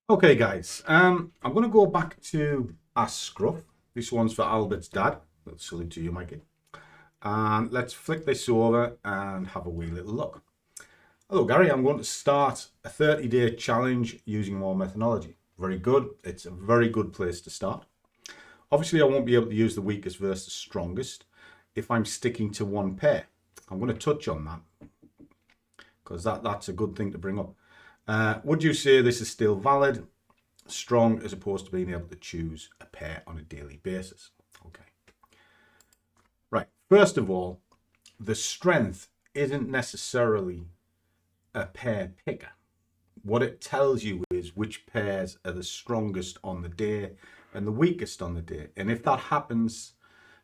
Okay, guys, I'm going to go back to Ask Scruff. This one's for Albert's dad. Salute to you, Mikey. And let's flick this over and have a wee little look. Hello, Gary. I'm going to start a 30-day challenge using more methodology. Very good. It's a very good place to start. Obviously, I won't be able to use the weakest versus the strongest if I'm sticking to one pair. I'm going to touch on that because that's a good thing to bring up. Would you say this is still valid, strong, as opposed to being able to choose a pair on a daily basis? Okay. Right. First of all, the strength isn't necessarily a pair picker. What it tells you is which pairs are the strongest on the day and the weakest on the day. And if that happens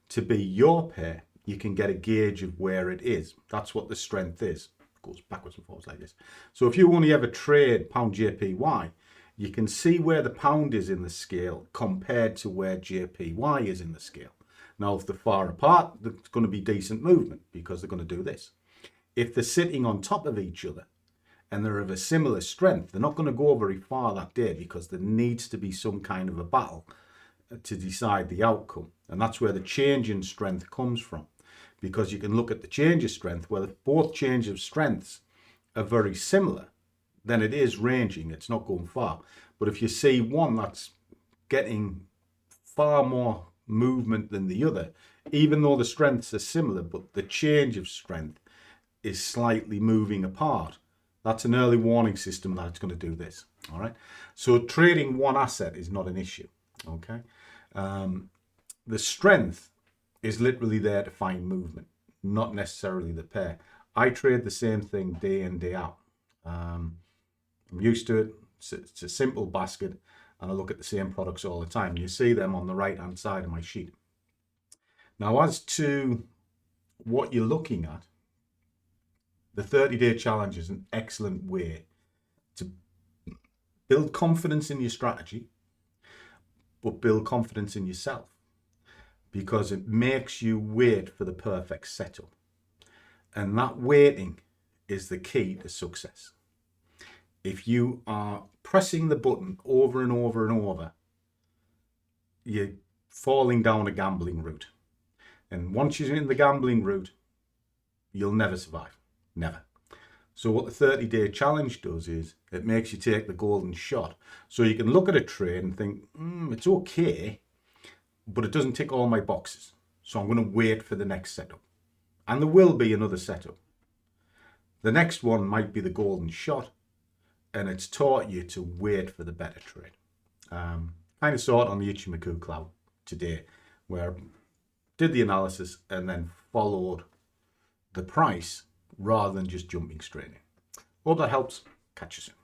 to be your pair, you can get a gauge of where it is. That's what the strength is. Goes backwards and forwards like this. So if you only ever trade pound JPY, you can see where the pound is in the scale compared to where JPY is in the scale. Now, if they're far apart, there's going to be decent movement because they're going to do this. If they're sitting on top of each other and they're of a similar strength, they're not going to go very far that day because there needs to be some kind of a battle to decide the outcome. And that's where the change in strength comes from. Because you can look at the change of strength, where if both change of strengths are very similar, then it is ranging, it's not going far. But if you see one that's getting far more movement than the other, even though the strengths are similar, but the change of strength is slightly moving apart, that's an early warning system that it's going to do this. All right. So trading one asset is not an issue. Okay. The strength is literally there to find movement, not necessarily the pair. I trade the same thing day in, day out. I'm used to it. It's a simple basket, and I look at the same products all the time. You see them on the right-hand side of my sheet. Now, as to what you're looking at, the 30-day challenge is an excellent way to build confidence in your strategy, but build confidence in yourself, because it makes you wait for the perfect setup. And that waiting is the key to success. If you are pressing the button over and over and over, you're falling down a gambling route. And once you're in the gambling route, you'll never survive. Never. So what the 30-day challenge does is it makes you take the golden shot. So you can look at a trade and think, it's okay, but it doesn't tick all my boxes. So I'm going to wait for the next setup. And there will be another setup. The next one might be the golden shot, and it's taught you to wait for the better trade. Kind of saw it on the Ichimoku cloud today, where I did the analysis and then followed the price rather than just jumping straight in. Hope that helps. Catch you soon.